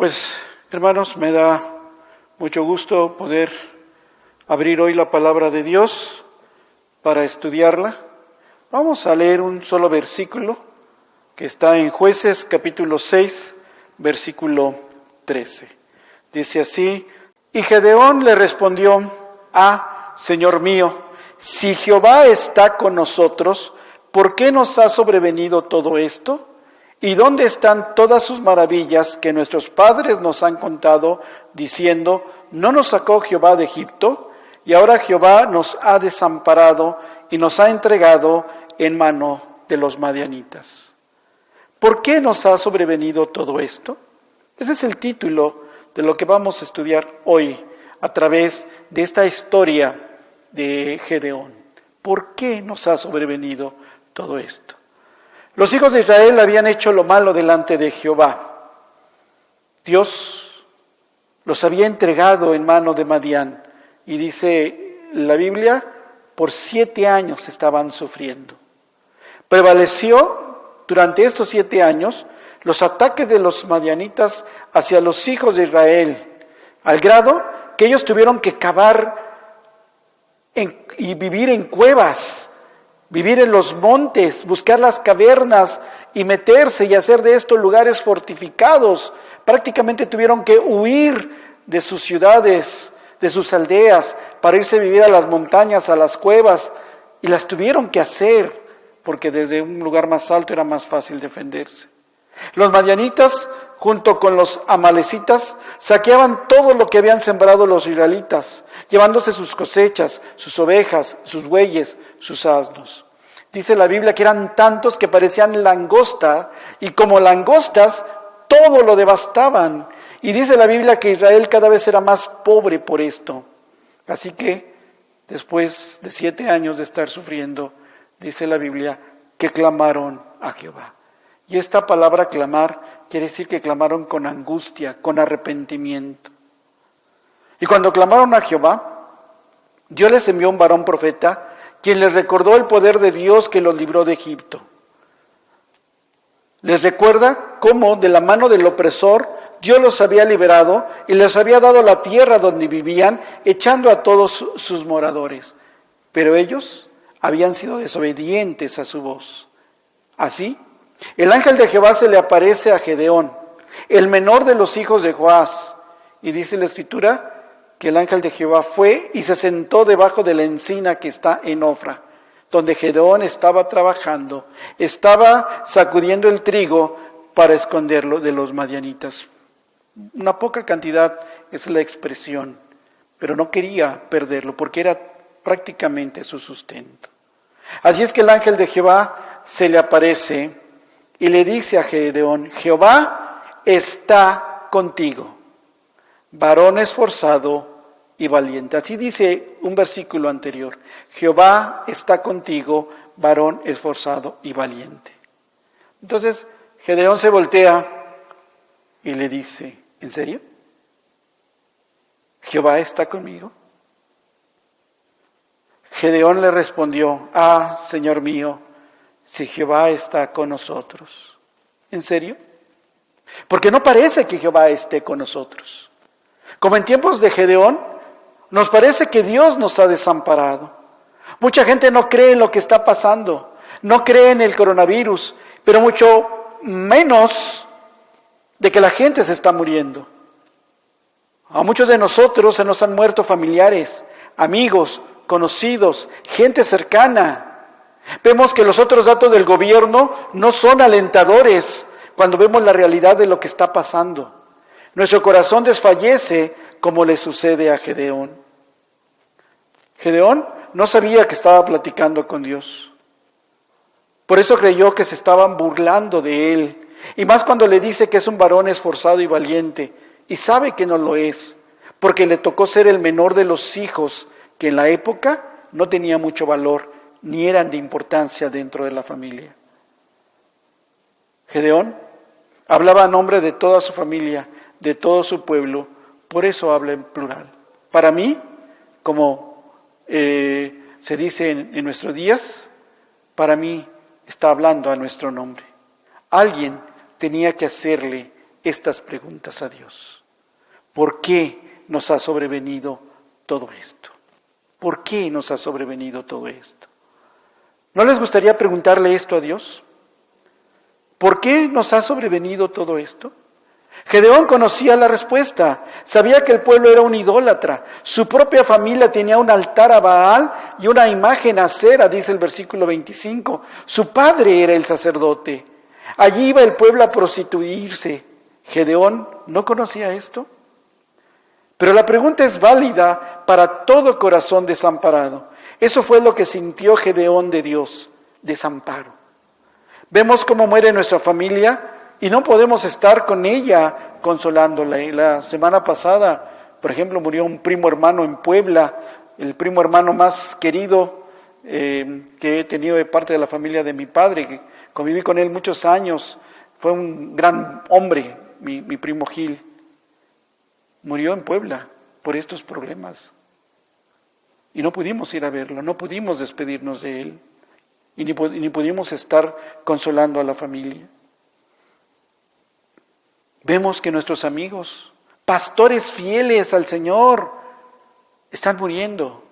Pues, hermanos, me da mucho gusto poder abrir hoy la palabra de Dios para estudiarla. Vamos a leer un solo versículo que está en Jueces capítulo 6, versículo 13. Dice así: y Gedeón le respondió: Señor mío, si Jehová está con nosotros, ¿por qué nos ha sobrevenido todo esto? ¿Y dónde están todas sus maravillas que nuestros padres nos han contado, diciendo: ¿no nos sacó Jehová de Egipto? Y ahora Jehová nos ha desamparado y nos ha entregado en mano de los madianitas. ¿Por qué nos ha sobrevenido todo esto? Ese es el título de lo que vamos a estudiar hoy a través de esta historia de Gedeón. ¿Por qué nos ha sobrevenido todo esto? Los hijos de Israel habían hecho lo malo delante de Jehová. Dios los había entregado en mano de Madián. Y dice la Biblia, por 7 años estaban sufriendo. Prevaleció durante estos 7 años los ataques de los madianitas hacia los hijos de Israel, al grado que ellos tuvieron que cavar y vivir en cuevas, vivir en los montes, buscar las cavernas y meterse y hacer de estos lugares fortificados. Prácticamente tuvieron que huir de sus ciudades, de sus aldeas, para irse a vivir a las montañas, a las cuevas, y las tuvieron que hacer, porque desde un lugar más alto era más fácil defenderse. Los madianitas, junto con los amalecitas, saqueaban todo lo que habían sembrado los israelitas, llevándose sus cosechas, sus ovejas, sus bueyes, sus asnos. Dice la Biblia que eran tantos que parecían langosta, y como langostas, todo lo devastaban. Y dice la Biblia que Israel cada vez era más pobre por esto. Así que, después de 7 años de estar sufriendo, dice la Biblia que clamaron a Jehová. Y esta palabra clamar quiere decir que clamaron con angustia, con arrepentimiento. Y cuando clamaron a Jehová, Dios les envió un varón profeta, quien les recordó el poder de Dios que los libró de Egipto. Les recuerda cómo de la mano del opresor Dios los había liberado y les había dado la tierra donde vivían, echando a todos sus moradores. Pero ellos habían sido desobedientes a su voz. Así, el ángel de Jehová se le aparece a Gedeón, el menor de los hijos de Joás. Y dice la Escritura que el ángel de Jehová fue y se sentó debajo de la encina que está en Ofra, donde Gedeón estaba trabajando, estaba sacudiendo el trigo para esconderlo de los madianitas. Una poca cantidad es la expresión, pero no quería perderlo porque era prácticamente su sustento. Así es que el ángel de Jehová se le aparece y le dice a Gedeón: Jehová está contigo, varón esforzado y valiente. Así dice un versículo anterior: Jehová está contigo, varón esforzado y valiente. Entonces Gedeón se voltea y le dice: ¿en serio? ¿Jehová está conmigo? Gedeón le respondió: Señor mío, si Jehová está con nosotros. ¿En serio? Porque no parece que Jehová esté con nosotros. Como en tiempos de Gedeón, nos parece que Dios nos ha desamparado. Mucha gente no cree en lo que está pasando, no cree en el coronavirus, pero mucho menos de que la gente se está muriendo. A muchos de nosotros se nos han muerto familiares, amigos, conocidos, gente cercana. Vemos que los otros datos del gobierno no son alentadores cuando vemos la realidad de lo que está pasando. Nuestro corazón desfallece como le sucede a Gedeón. Gedeón no sabía que estaba platicando con Dios. Por eso creyó que se estaban burlando de él. Y más cuando le dice que es un varón esforzado y valiente. Y sabe que no lo es, porque le tocó ser el menor de los hijos que en la época no tenía mucho valor, ni eran de importancia dentro de la familia. Gedeón hablaba a nombre de toda su familia, de todo su pueblo, por eso habla en plural. Para mí, como se dice en nuestros días, para mí está hablando a nuestro nombre. Alguien tenía que hacerle estas preguntas a Dios. ¿Por qué nos ha sobrevenido todo esto? ¿Por qué nos ha sobrevenido todo esto? ¿No les gustaría preguntarle esto a Dios? ¿Por qué nos ha sobrevenido todo esto? Gedeón conocía la respuesta, sabía que el pueblo era un idólatra, su propia familia tenía un altar a Baal y una imagen a Acera, dice el versículo 25, su padre era el sacerdote, allí iba el pueblo a prostituirse. ¿Gedeón no conocía esto? Pero la pregunta es válida para todo corazón desamparado. Eso fue lo que sintió Gedeón de Dios, desamparo. Vemos cómo muere nuestra familia y no podemos estar con ella consolándola. Y la semana pasada, por ejemplo, murió un primo hermano en Puebla, el primo hermano más querido que he tenido de parte de la familia de mi padre, que conviví con él muchos años. Fue un gran hombre, mi primo Gil. Murió en Puebla por estos problemas. Y no pudimos ir a verlo, no pudimos despedirnos de él. Y ni pudimos estar consolando a la familia. Vemos que nuestros amigos, pastores fieles al Señor, están muriendo.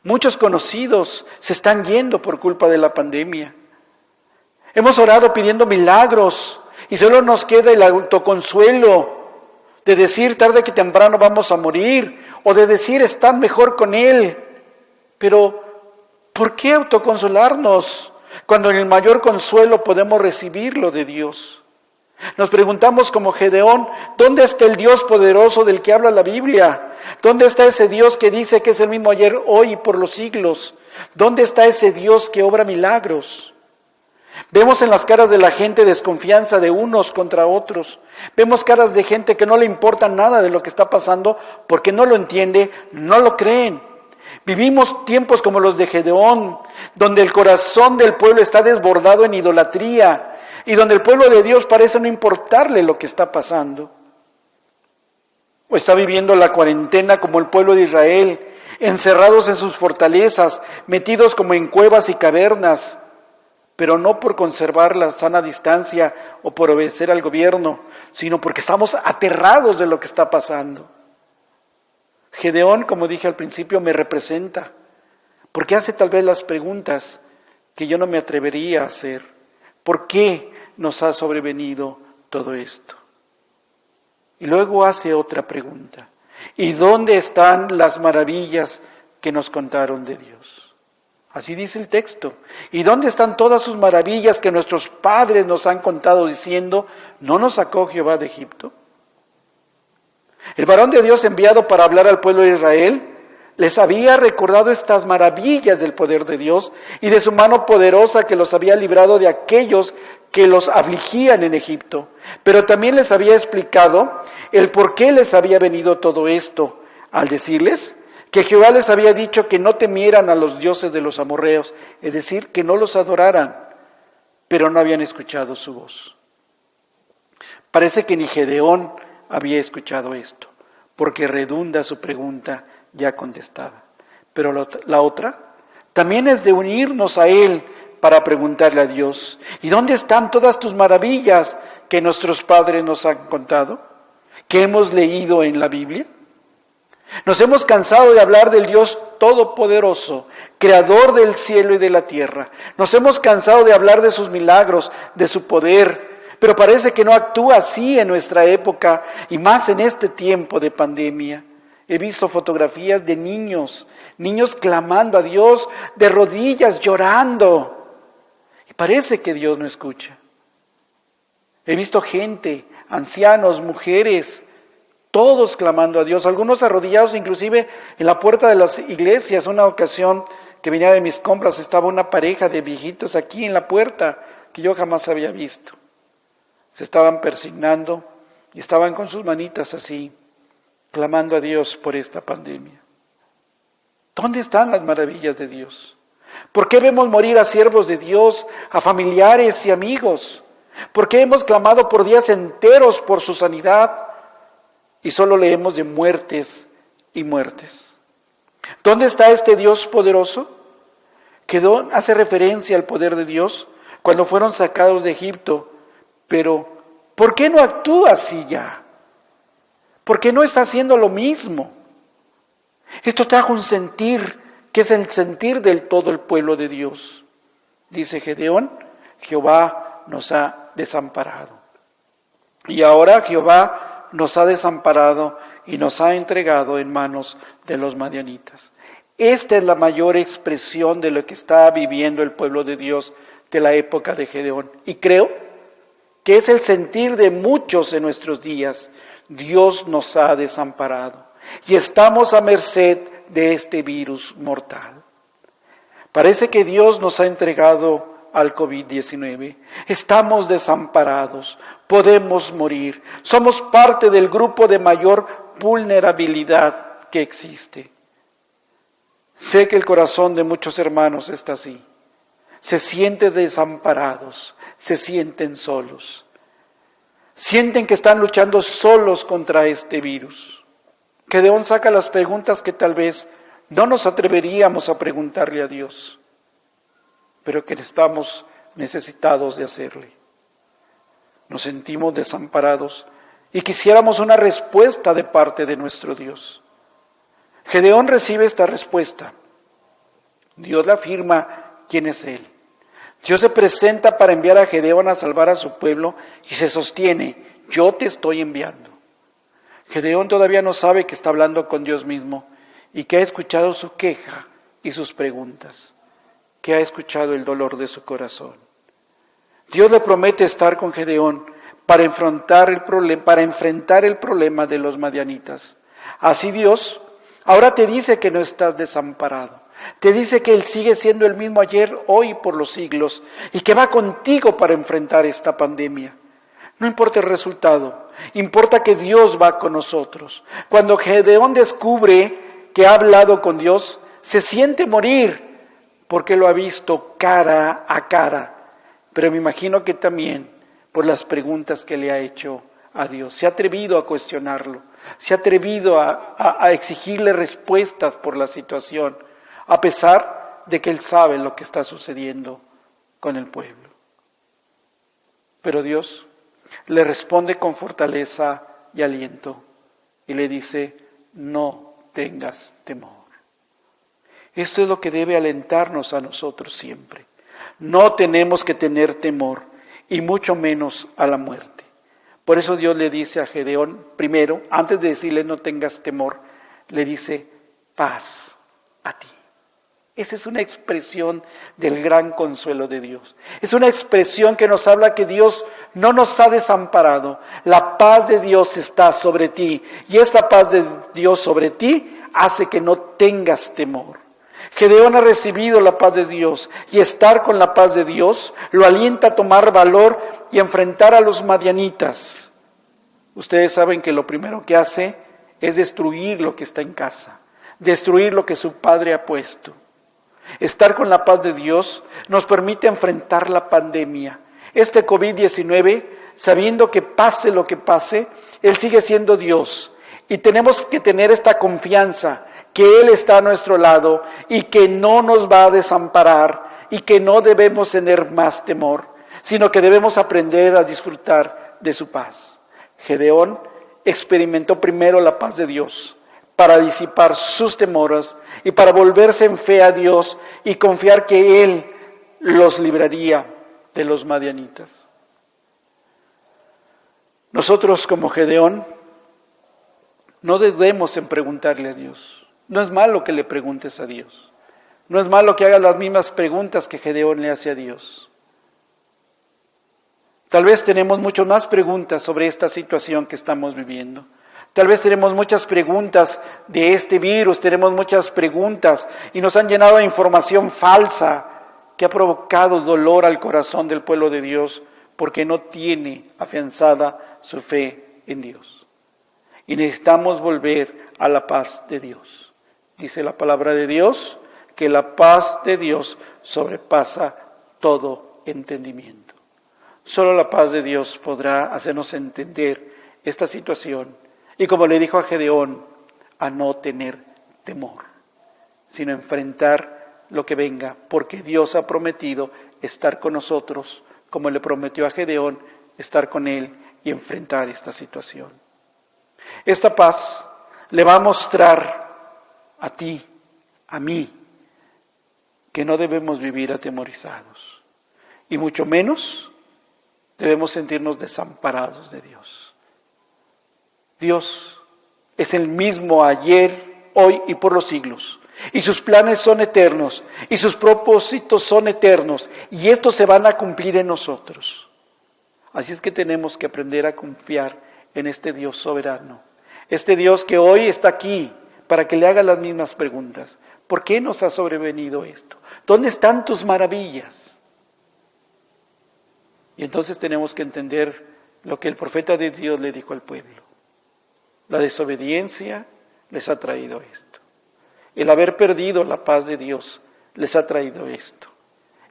Muchos conocidos se están yendo por culpa de la pandemia. Hemos orado pidiendo milagros y solo nos queda el autoconsuelo de decir tarde que temprano vamos a morir o de decir están mejor con Él. Pero ¿por qué autoconsolarnos cuando en el mayor consuelo podemos recibirlo de Dios? Nos preguntamos como Gedeón, ¿dónde está el Dios poderoso del que habla la Biblia? ¿Dónde está ese Dios que dice que es el mismo ayer, hoy y por los siglos? ¿Dónde está ese Dios que obra milagros? Vemos en las caras de la gente desconfianza de unos contra otros. Vemos caras de gente que no le importa nada de lo que está pasando porque no lo entiende, no lo creen. Vivimos tiempos como los de Gedeón, donde el corazón del pueblo está desbordado en idolatría y donde el pueblo de Dios parece no importarle lo que está pasando. O está viviendo la cuarentena como el pueblo de Israel, encerrados en sus fortalezas, metidos como en cuevas y cavernas, pero no por conservar la sana distancia o por obedecer al gobierno, sino porque estamos aterrados de lo que está pasando. Gedeón, como dije al principio, me representa, porque hace tal vez las preguntas que yo no me atrevería a hacer. ¿Por qué nos ha sobrevenido todo esto? Y luego hace otra pregunta. ¿Y dónde están las maravillas que nos contaron de Dios? Así dice el texto. ¿Y dónde están todas sus maravillas que nuestros padres nos han contado diciendo, ¿no nos sacó Jehová de Egipto? El varón de Dios enviado para hablar al pueblo de Israel les había recordado estas maravillas del poder de Dios y de su mano poderosa que los había librado de aquellos que los afligían en Egipto. Pero también les había explicado el por qué les había venido todo esto, al decirles que Jehová les había dicho que no temieran a los dioses de los amorreos, es decir, que no los adoraran, pero no habían escuchado su voz. Parece que ni Gedeón había escuchado esto, porque redunda su pregunta ya contestada. Pero la otra también es de unirnos a Él para preguntarle a Dios, ¿y dónde están todas tus maravillas que nuestros padres nos han contado, que hemos leído en la Biblia? Nos hemos cansado de hablar del Dios Todopoderoso, Creador del cielo y de la tierra. Nos hemos cansado de hablar de sus milagros, de su poder, pero parece que no actúa así en nuestra época y más en este tiempo de pandemia. He visto fotografías de niños clamando a Dios de rodillas, llorando. Y parece que Dios no escucha. He visto gente, ancianos, mujeres, todos clamando a Dios, algunos arrodillados inclusive en la puerta de las iglesias. Una ocasión que venía de mis compras, estaba una pareja de viejitos aquí en la puerta que yo jamás había visto. Se estaban persignando y estaban con sus manitas así, clamando a Dios por esta pandemia. ¿Dónde están las maravillas de Dios? ¿Por qué vemos morir a siervos de Dios, a familiares y amigos? ¿Por qué hemos clamado por días enteros por su sanidad y solo leemos de muertes y muertes? ¿Dónde está este Dios poderoso? Que hace referencia al poder de Dios cuando fueron sacados de Egipto, pero ¿Por qué no actúa así ya? ¿Por qué no está haciendo lo mismo? Esto trajo un sentir, que es el sentir del todo el pueblo de Dios. Dice Gedeón, Jehová nos ha desamparado. Y ahora Jehová nos ha desamparado y nos ha entregado en manos de los madianitas. Esta es la mayor expresión de lo que está viviendo el pueblo de Dios de la época de Gedeón. Y creo que es el sentir de muchos en nuestros días. Dios nos ha desamparado y estamos a merced de este virus mortal. Parece que Dios nos ha entregado al COVID-19. Estamos desamparados, podemos morir. Somos parte del grupo de mayor vulnerabilidad que existe. Sé que el corazón de muchos hermanos está así. Se sienten desamparados, se sienten solos. Sienten que están luchando solos contra este virus. Gedeón saca las preguntas que tal vez no nos atreveríamos a preguntarle a Dios, pero que estamos necesitados de hacerle. Nos sentimos desamparados y quisiéramos una respuesta de parte de nuestro Dios. Gedeón recibe esta respuesta. Dios le afirma quién es Él. Dios se presenta para enviar a Gedeón a salvar a su pueblo y se sostiene, yo te estoy enviando. Gedeón todavía no sabe que está hablando con Dios mismo y que ha escuchado su queja y sus preguntas, que ha escuchado el dolor de su corazón. Dios le promete estar con Gedeón para enfrentar el problema de los madianitas. Así Dios ahora te dice que no estás desamparado. Te dice que Él sigue siendo el mismo ayer, hoy y por los siglos y que va contigo para enfrentar esta pandemia. No importa el resultado, importa que Dios va con nosotros. Cuando Gedeón descubre que ha hablado con Dios, se siente morir porque lo ha visto cara a cara. Pero me imagino que también por las preguntas que le ha hecho a Dios. Se ha atrevido a cuestionarlo, se ha atrevido a exigirle respuestas por la situación, a pesar de que Él sabe lo que está sucediendo con el pueblo. Pero Dios le responde con fortaleza y aliento y le dice, no tengas temor. Esto es lo que debe alentarnos a nosotros siempre. No tenemos que tener temor y mucho menos a la muerte. Por eso Dios le dice a Gedeón, primero, antes de decirle no tengas temor, le dice paz a ti. Esa es una expresión del gran consuelo de Dios. Es una expresión que nos habla que Dios no nos ha desamparado. La paz de Dios está sobre ti. Y esta paz de Dios sobre ti hace que no tengas temor. Gedeón ha recibido la paz de Dios y estar con la paz de Dios lo alienta a tomar valor y enfrentar a los madianitas. Ustedes saben que lo primero que hace es destruir lo que está en casa, destruir lo que su padre ha puesto. Estar con la paz de Dios nos permite enfrentar la pandemia. Este COVID-19, sabiendo que pase lo que pase, Él sigue siendo Dios. Y tenemos que tener esta confianza que Él está a nuestro lado y que no nos va a desamparar y que no debemos tener más temor, sino que debemos aprender a disfrutar de su paz. Gedeón experimentó primero la paz de Dios para disipar sus temores y para volverse en fe a Dios y confiar que Él los libraría de los madianitas. Nosotros como Gedeón no dudemos en preguntarle a Dios. No es malo que le preguntes a Dios. No es malo que hagas las mismas preguntas que Gedeón le hace a Dios. Tal vez tenemos muchas más preguntas sobre esta situación que estamos viviendo. Tal vez tenemos muchas preguntas de este virus, tenemos muchas preguntas y nos han llenado de información falsa que ha provocado dolor al corazón del pueblo de Dios porque no tiene afianzada su fe en Dios. Y necesitamos volver a la paz de Dios. Dice la palabra de Dios que la paz de Dios sobrepasa todo entendimiento. Solo la paz de Dios podrá hacernos entender esta situación. Y como le dijo a Gedeón, a no tener temor, sino enfrentar lo que venga, porque Dios ha prometido estar con nosotros, como le prometió a Gedeón, estar con él y enfrentar esta situación. Esta paz le va a mostrar a ti, a mí, que no debemos vivir atemorizados y mucho menos debemos sentirnos desamparados de Dios. Dios es el mismo ayer, hoy y por los siglos. Y sus planes son eternos, y sus propósitos son eternos, y estos se van a cumplir en nosotros. Así es que tenemos que aprender a confiar en este Dios soberano, este Dios que hoy está aquí para que le haga las mismas preguntas. ¿Por qué nos ha sobrevenido esto? ¿Dónde están tus maravillas? Y entonces tenemos que entender lo que el profeta de Dios le dijo al pueblo. La desobediencia les ha traído esto. El haber perdido la paz de Dios les ha traído esto.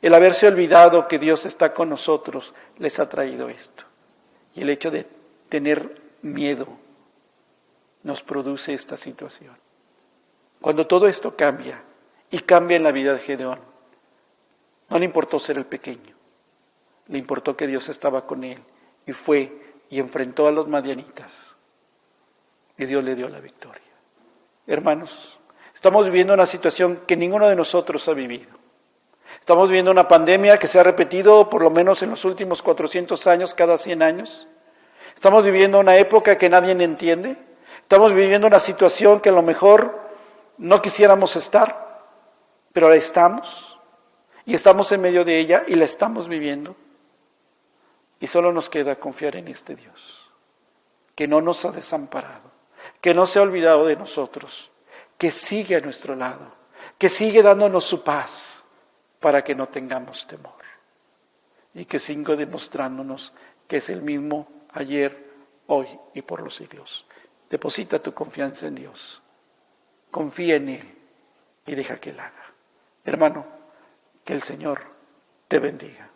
El haberse olvidado que Dios está con nosotros les ha traído esto. Y el hecho de tener miedo nos produce esta situación. Cuando todo esto cambia, y cambia en la vida de Gedeón, no le importó ser el pequeño, le importó que Dios estaba con él, y fue y enfrentó a los madianitas, y Dios le dio la victoria. Hermanos, estamos viviendo una situación que ninguno de nosotros ha vivido. Estamos viviendo una pandemia que se ha repetido por lo menos en los últimos 400 años, cada 100 años. Estamos viviendo una época que nadie entiende. Estamos viviendo una situación que a lo mejor no quisiéramos estar, pero la estamos. Y estamos en medio de ella y la estamos viviendo. Y solo nos queda confiar en este Dios, que no nos ha desamparado, que no se ha olvidado de nosotros, que sigue a nuestro lado, que sigue dándonos su paz para que no tengamos temor. Y que siga demostrándonos que es el mismo ayer, hoy y por los siglos. Deposita tu confianza en Dios. Confía en Él y deja que Él haga. Hermano, que el Señor te bendiga.